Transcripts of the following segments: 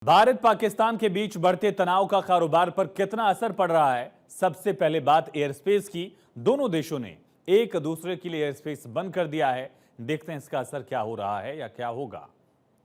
भारत पाकिस्तान के बीच बढ़ते तनाव का कारोबार पर कितना असर पड़ रहा है। सबसे पहले बात एयर स्पेस की। दोनों देशों ने एक दूसरे के लिए एयर स्पेस बंद कर दिया है। देखते हैं इसका असर क्या हो रहा है या क्या होगा।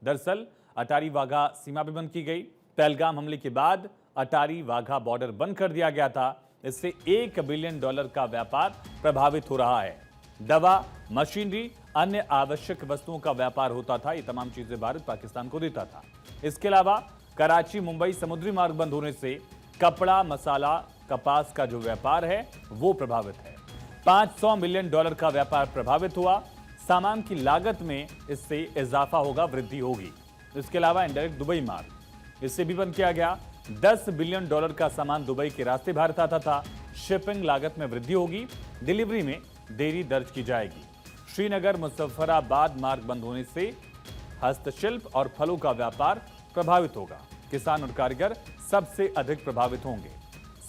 दरअसल अटारी वाघा सीमा भी बंद की गई। पहलगाम हमले के बाद अटारी वाघा बॉर्डर बंद कर दिया गया था। इससे $1 बिलियन का व्यापार प्रभावित हो रहा है। दवा, मशीनरी, अन्य आवश्यक वस्तुओं का व्यापार होता था। ये तमाम चीजें भारत पाकिस्तान को देता था। इसके अलावा कराची मुंबई समुद्री मार्ग बंद होने से कपड़ा, मसाला, कपास का जो व्यापार है वो प्रभावित है। $500 मिलियन का व्यापार प्रभावित हुआ। सामान की लागत में इससे इजाफा होगा, वृद्धि होगी। इसके अलावा इनडायरेक्ट दुबई मार्ग, इससे भी बंद किया गया। $10 बिलियन का सामान दुबई के रास्ते भारत आता था। शिपिंग लागत में वृद्धि होगी, डिलीवरी में देरी दर्ज की जाएगी। श्रीनगर मुजफ्फराबाद मार्ग बंद होने से हस्तशिल्प और फलों का व्यापार प्रभावित होगा। किसान और कारीगर सबसे अधिक प्रभावित होंगे।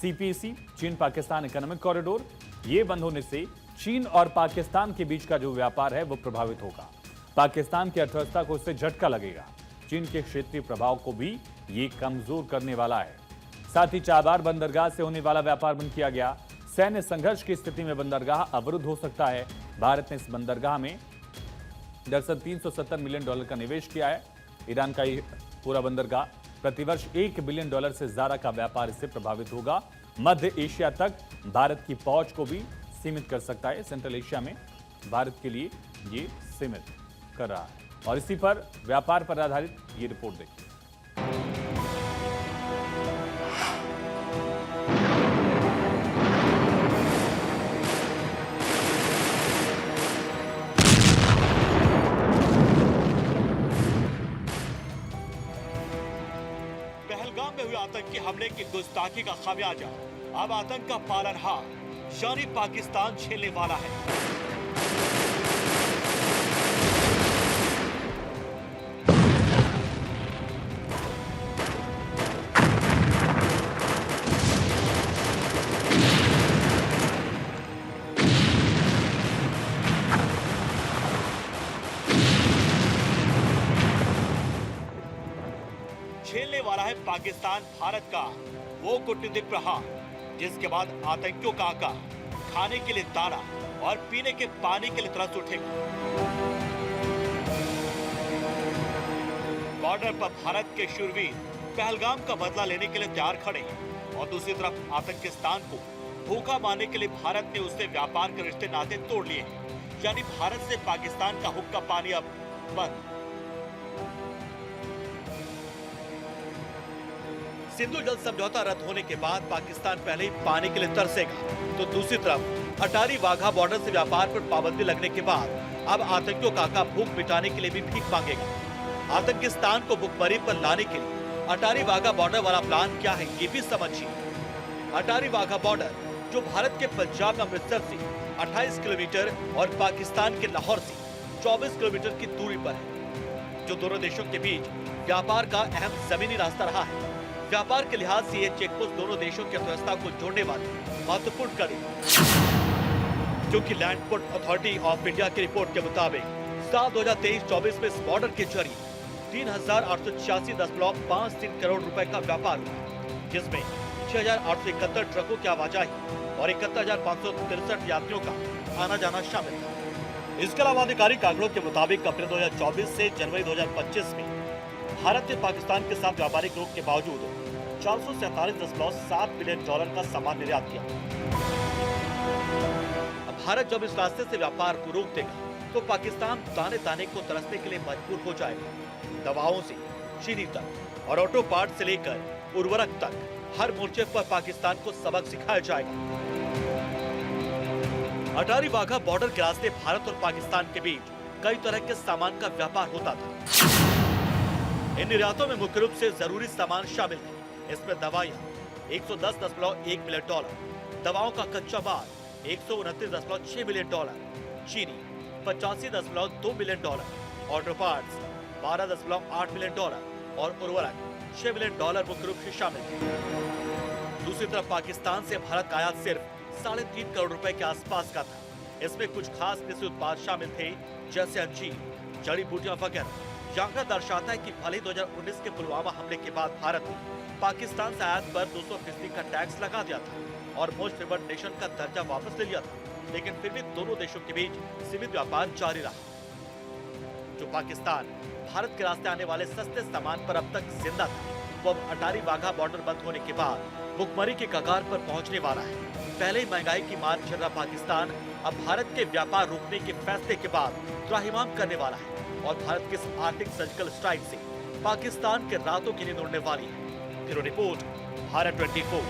सीपीसी, चीन पाकिस्तान इकोनॉमिक कॉरिडोर, ये बंद होने से चीन और पाकिस्तान के बीच का जो व्यापार है वो प्रभावित होगा। पाकिस्तान की अर्थव्यवस्था को इससे झटका लगेगा। चीन के क्षेत्रीय प्रभाव को भी ये कमजोर करने वाला है। साथ ही चाबार बंदरगाह से होने वाला व्यापार बंद किया गया। सैन्य संघर्ष की स्थिति में बंदरगाह अवरुद्ध हो सकता है। भारत ने इस बंदरगाह में दरअसल $370 मिलियन का निवेश किया है। ईरान का ये पूरा बंदरगाह प्रतिवर्ष $1 बिलियन से ज्यादा का व्यापार इससे प्रभावित होगा। मध्य एशिया तक भारत की पहुंच को भी सीमित कर सकता है। सेंट्रल एशिया में भारत के लिए ये सीमित कर रहा है। और इसी पर व्यापार पर आधारित ये रिपोर्ट देखिए। पहलगाम में हुए आतंकी हमले की गुस्ताखी का खामियाजा अब आतंक का पालनहार यानी पाकिस्तान झेलने वाला है। झेलने वाला है पाकिस्तान भारत का वो कूटनीतिक प्रहार, जिसके बाद आतंकियों का आका खाने के लिए दाना और पीने के पानी के लिए तरस उठेगा। बॉर्डर पर भारत के शूरवीर पहलगाम का बदला लेने के लिए तैयार खड़े हैं और दूसरी तरफ आतंकिस्तान को धोखा मारने के लिए भारत ने उससे व्यापार के रिश्ते नाते तोड़ लिए हैं। यानी भारत से पाकिस्तान का हुक्का पानी अब बंद। सिंधु जल समझौता रद्द होने के बाद पाकिस्तान पहले ही पानी के लिए तरसेगा, तो दूसरी तरफ अटारी वाघा बॉर्डर से व्यापार पर पाबंदी लगने के बाद अब आतंकियों का आका भूख मिटाने के लिए भी भीख मांगेगा। आतंकिस्तान को भुखमरी पर लाने के लिए अटारी वाघा बॉर्डर वाला प्लान क्या है ये भी समझिए। अटारी वाघा बॉर्डर जो भारत के पंजाब में अमृतसर से 28 किलोमीटर और पाकिस्तान के लाहौर से 24 किलोमीटर की दूरी पर है, जो दोनों देशों के बीच व्यापार का अहम जमीनी रास्ता रहा है। व्यापार के लिहाज से ये चेकपोस्ट दोनों देशों की अर्थव्यवस्था को जोड़ने वाली महत्वपूर्ण कड़ी, क्योंकि land port authority of India की रिपोर्ट के मुताबिक साल 2023-24 में इस बॉर्डर के जरिए 3,886.53 करोड़ रुपए का व्यापार हुआ, जिसमें 6,871 ट्रकों की आवाजाही और 71,563 यात्रियों का आना जाना शामिल था। इसके अलावा आधिकारिक आंकड़ों के मुताबिक अप्रैल 2024 से जनवरी 2025 में भारत ने पाकिस्तान के साथ व्यापारिक रोक के बावजूद $447.7 बिलियन का सामान निर्यात किया। अब भारत जब इस रास्ते से व्यापार को रोक देगा तो पाकिस्तान दाने दाने को तरसने के लिए मजबूर हो जाएगा। दवाओं से चीनी तक और ऑटो पार्ट से लेकर उर्वरक तक हर मोर्चे पर पाकिस्तान को सबक सिखाया जाएगा। अटारी वाघा बॉर्डर के रास्ते भारत और पाकिस्तान के बीच कई तरह के सामान का व्यापार होता था। इन निर्यातों में मुख्य रूप से जरूरी सामान शामिल थे। इसमें दवाइयाँ $110.1 मिलियन, दवाओं का कच्चा माल $129.6 मिलियन, चीनी $85.2 मिलियन, ऑटो पार्ट्स $12.8 मिलियन और उर्वरक $6 मिलियन मुख्य रूप से शामिल थे। दूसरी तरफ पाकिस्तान से भारत का आयात सिर्फ 3.5 करोड़ रुपए के आसपास का था। इसमें कुछ खास कृषि उत्पाद शामिल थे, जैसे अंजीर, जड़ी बूटियां वगैरह। ये आंकड़ा दर्शाता है कि भले ही 2019 के पुलवामा हमले के बाद भारत ने पाकिस्तान से आयात पर 200% का टैक्स लगा दिया था और मोस्ट फेवर्ड नेशन का दर्जा वापस ले लिया था, लेकिन फिर भी दोनों देशों के बीच सीमित व्यापार जारी रहा। जो पाकिस्तान भारत के रास्ते आने वाले सस्ते सामान पर अब तक जिंदा था, वो अब अटारी वाघा बॉर्डर बंद होने के बाद भुखमरी के कगार पर पहुंचने वाला है। पहले ही महंगाई की मार झेल रहा पाकिस्तान अब भारत के व्यापार रोकने के फैसले के बाद त्राहिमाम करने वाला है और भारत की इस आर्थिक सर्जिकल स्ट्राइक से पाकिस्तान के रातों की नींद उड़ने वाली है। Bureau report, Bharat 24।